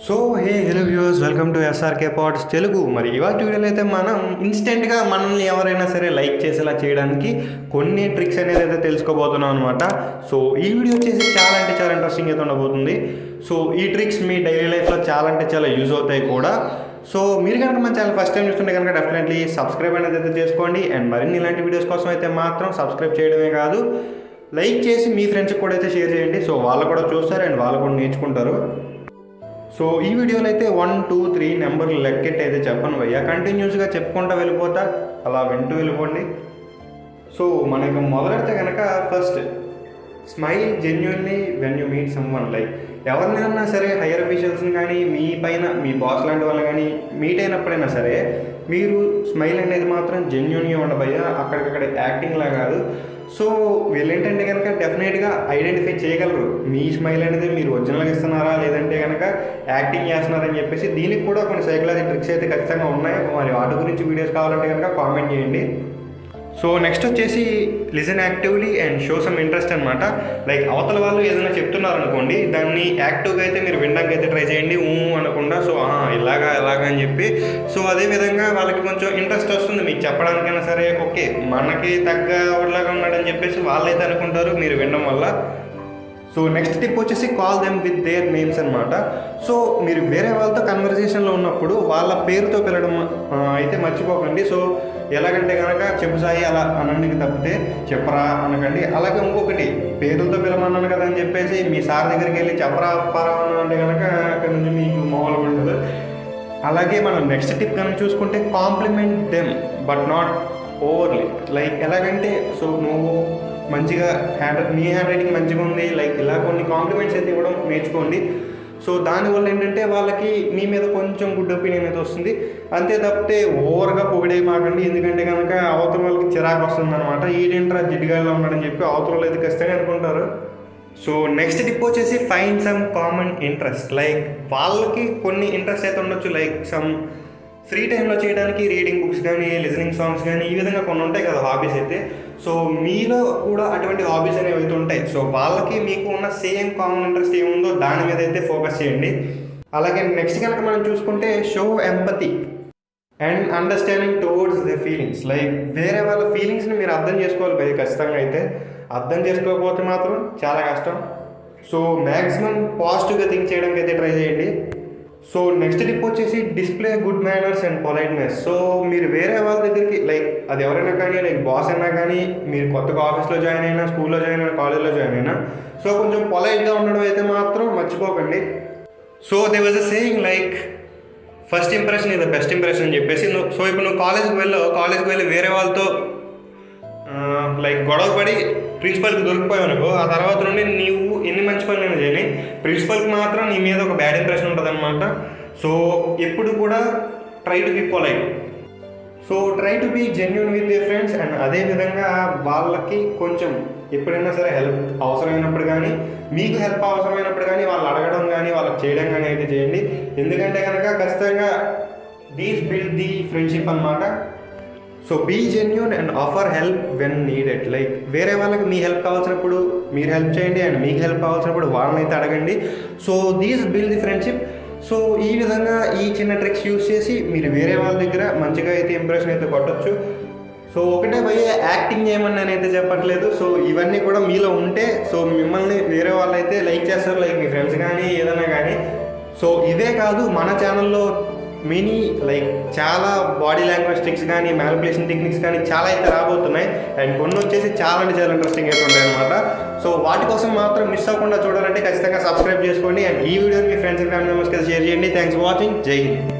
So hello viewers, welcome to SRK pods Telugu. మరి ఇవాళ వీడియోలో అయితే మనం ఇన్స్టెంట్గా మనల్ని ఎవరైనా సరే లైక్ చేసేలా చేయడానికి కొన్ని ట్రిక్స్ అనేది అయితే తెలుసుకోబోతున్నాం అనమాట. సో ఈ వీడియో వచ్చేసి చాలా అంటే చాలా ఇంట్రెస్టింగ్ అయితే ఉండబోతుంది. సో ఈ ట్రిక్స్ మీ డైలీ లైఫ్లో చాలా అంటే చాలా యూజ్ అవుతాయి కూడా. సో మీరు కనుక మన ఛానల్ ఫస్ట్ టైం చూస్తుంటే కనుక డెఫినెట్లీ సబ్స్క్రైబ్ అనేది అయితే చేసుకోండి. అండ్ మరిన్ని ఇలాంటి వీడియోస్ కోసం అయితే మాత్రం సబ్స్క్రైబ్ చేయడమే కాదు, లైక్ చేసి మీ ఫ్రెండ్స్కి కూడా అయితే షేర్ చేయండి. సో వాళ్ళు కూడా చూస్తారు అండ్ వాళ్ళు కూడా నేర్చుకుంటారు. సో ఈ వీడియోలో అయితే 1, 2, 3 నెంబర్లు లెక్కెట్టి అయితే చెప్పను భయ్యా, కంటిన్యూస్గా చెప్పుకుంటూ వెళ్ళిపోతా, అలా వింటూ వెళ్ళిపోండి. సో మనకు మొదలెడితే కనుక first smile genuinely when you meet someone. Like ఎవరినైనా సరే హైయర్ అఫీషియల్స్ని కానీ మీ పైన మీ బాస్ లాంటి వాళ్ళు కానీ మీట్ అయినప్పుడైనా సరే మీరు స్మైల్ అనేది మాత్రం జెన్యున్గా ఉండబోయ్యా, అక్కడికక్కడ యాక్టింగ్లా కాదు. సో వీళ్ళేంటంటే కనుక డెఫినెట్గా ఐడెంటిఫై చేయగలరు మీ స్మైల్ అనేది మీరు ఒరిజినల్గా ఇస్తున్నారా లేదంటే కనుక యాక్టింగ్ చేస్తున్నారని చెప్పేసి. దీనికి కూడా కొన్ని సైకలాజీ ట్రిక్స్ అయితే ఖచ్చితంగా ఉన్నాయి. మరి వాటి గురించి వీడియోస్ కావాలంటే కనుక కామెంట్ చేయండి. సో నెక్స్ట్ వచ్చేసి listen actively and show some interest అనమాట. లైక్ అవతల వాళ్ళు ఏదైనా చెప్తున్నారనుకోండి, దాన్ని యాక్టివ్గా అయితే మీరు వినడానికి అయితే ట్రై చేయండి, అనకుండా. సో ఇలాగా అని చెప్పి. సో అదేవిధంగా వాళ్ళకి కొంచెం ఇంట్రెస్ట్ వస్తుంది మీకు చెప్పడానికైనా సరే. ఓకే, మనకి తగ్గలాగా ఉన్నాడని చెప్పేసి వాళ్ళైతే అనుకుంటారు మీరు వినడం వల్ల. సో నెక్స్ట్ టిప్ వచ్చేసి call them with their names అనమాట. సో మీరు వేరే వాళ్ళతో కన్వర్జేషన్లో ఉన్నప్పుడు వాళ్ళ పేరుతో పిలవడం అయితే మర్చిపోకండి. సో ఎలాగంటే కనుక చెప్పు సాయి అలా అనండికి తప్పితే చెప్పరా అనకండి. అలాగే ఇంకొకటి, పేరులతో పిలవమన్నాను కదా అని చెప్పేసి మీ సార్ దగ్గరికి వెళ్ళి చెప్పరా అప్పారా అంటే కనుక అక్కడ నుంచి మీకు మామూలుగా ఉంటుంది. అలాగే మనం నెక్స్ట్ టిప్ కనుక చూసుకుంటే compliment them but not overly. Like ఎలాగంటే, సో నువ్వు మంచిగా మీ హ్యాండ్ రైటింగ్ మంచిగా ఉంది, లైక్ ఇలా కొన్ని కాంప్లిమెంట్స్ అయితే ఇవ్వడం నేర్చుకోండి. సో దానివల్ల ఏంటంటే వాళ్ళకి మీ మీద కొంచెం గుడ్ ఒపీనియన్ అయితే వస్తుంది. అంతే తప్పితే ఓవర్గా పొగిడే మాకండి, ఎందుకంటే కనుక అవతల వాళ్ళకి చిరాకు వస్తుంది అనమాట. ఈడేంట్రా జిడ్డుగాల్లో ఉన్నాడని చెప్పి అవతల వాళ్ళు అయితే ఖచ్చితంగా అనుకుంటారు. సో నెక్స్ట్ టిప్ వచ్చేసి find some common interest. Like వాళ్ళకి కొన్ని ఇంట్రెస్ట్ అయితే ఉండొచ్చు, లైక్ సమ్ ఫ్రీ టైంలో చేయడానికి రీడింగ్ బుక్స్ కానీ లిజనింగ్ సాంగ్స్ కానీ ఈ విధంగా కొన్ని ఉంటాయి కదా హాబీస్ అయితే. సో మీలో కూడా అటువంటి హాబీస్ అనేవి అయితే ఉంటాయి. సో వాళ్ళకి మీకు ఉన్న సేమ్ కామన్ ఇంట్రెస్ట్ ఏముందో దాని మీద అయితే ఫోకస్ చేయండి. అలాగే నెక్స్ట్ కనుక మనం చూసుకుంటే show empathy and understanding towards the feelings. Like వేరే వాళ్ళ ఫీలింగ్స్ని మీరు అర్థం చేసుకోవాలి భయ, ఖచ్చితంగా అయితే. అర్థం చేసుకోకపోతే మాత్రం చాలా కష్టం. సో మ్యాక్సిమం పాజిటివ్గా థింక్ చేయడానికి అయితే ట్రై చేయండి. సో నెక్స్ట్ టిప్ వచ్చేసి display good manners and politeness. So మీరు వేరే వాళ్ళ దగ్గరికి, లైక్ అది ఎవరైనా కానీ, లైక్ బాస్ అయినా కానీ, మీరు కొత్తగా ఆఫీస్లో జాయిన్ అయినా, స్కూల్లో జాయిన్ అయినా, కాలేజ్లో జాయిన్ అయినా, సో కొంచెం పొలైట్గా ఉండడం అయితే మాత్రం మర్చిపోకండి. So they was a saying like first impression ఇది బెస్ట్ ఇంప్రెషన్ అని చెప్పేసి. సో ఇప్పుడు నువ్వు కాలేజ్కి వెళ్ళి వేరే వాళ్ళతో లైక్ గొడవ పడి ప్రిన్సిపల్కి దొరికిపోయావు అనుకో, ఆ తర్వాత నుండి నీవు ఎన్ని మంచి పనులైనా చేయని ప్రిన్సిపల్కి మాత్రం నీ మీద ఒక బ్యాడ్ ఇంప్రెషన్ ఉంటుంది అనమాట. సో ఎప్పుడు కూడా try to be polite. So try to be genuine with your friends. And అదేవిధంగా వాళ్ళకి కొంచెం ఎప్పుడైనా సరే హెల్ప్ అవసరమైనప్పుడు కానీ, మీకు హెల్ప్ అవసరమైనప్పుడు కానీ వాళ్ళు అడగడం కానీ వాళ్ళకి చేయడం కానీ అయితే చేయండి. ఎందుకంటే కనుక ఖచ్చితంగా దీస్ బిల్డ్ ది ఫ్రెండ్షిప్ అనమాట. So be genuine and offer help when needed. Like వేరే వాళ్ళకి మీ హెల్ప్ కావాల్సినప్పుడు మీరు హెల్ప్ చేయండి, అండ్ మీకు హెల్ప్ కావాల్సినప్పుడు వాళ్ళని అయితే అడగండి. So these build the friendship. So ఈ విధంగా ఈ చిన్న ట్రిక్స్ యూస్ చేసి మీరు వేరే వాళ్ళ దగ్గర మంచిగా అయితే ఇంప్రెషన్ అయితే కొట్టచ్చు. సో ఒకటే భయ యాక్టింగ్ చేయమని నేనైతే చెప్పట్లేదు. సో ఇవన్నీ కూడా మీలో ఉంటే సో మిమ్మల్ని వేరే వాళ్ళు అయితే లైక్ చేస్తారు, లైక్ మీ ఫ్రెండ్స్ కానీ ఏదైనా కానీ. సో ఇవే కాదు, మన ఛానల్లో మినీ లైక్ చాలా బాడీ లాంగ్వేజ్ ట్రిక్స్ కానీ, మ్యానిపులేషన్ టెక్నిక్స్ కానీ చాలా అయితే రాబోతున్నాయి. అండ్ కొన్ని వచ్చేసి చాలా అంటే చాలా ఇంట్రెస్టింగ్ అయితే ఉంటాయి అనమాట. సో వాటి కోసం మాత్రం మిస్ అవ్వకుండా చూడాలంటే ఖచ్చితంగా సబ్స్క్రైబ్ చేసుకోండి. అండ్ ఈ వీడియోని మీ ఫ్రెండ్స్ అండ్ ఫ్యామిలీ మెంబర్స్కి షేర్ చేయండి. Thanks for watching. జై హింద్.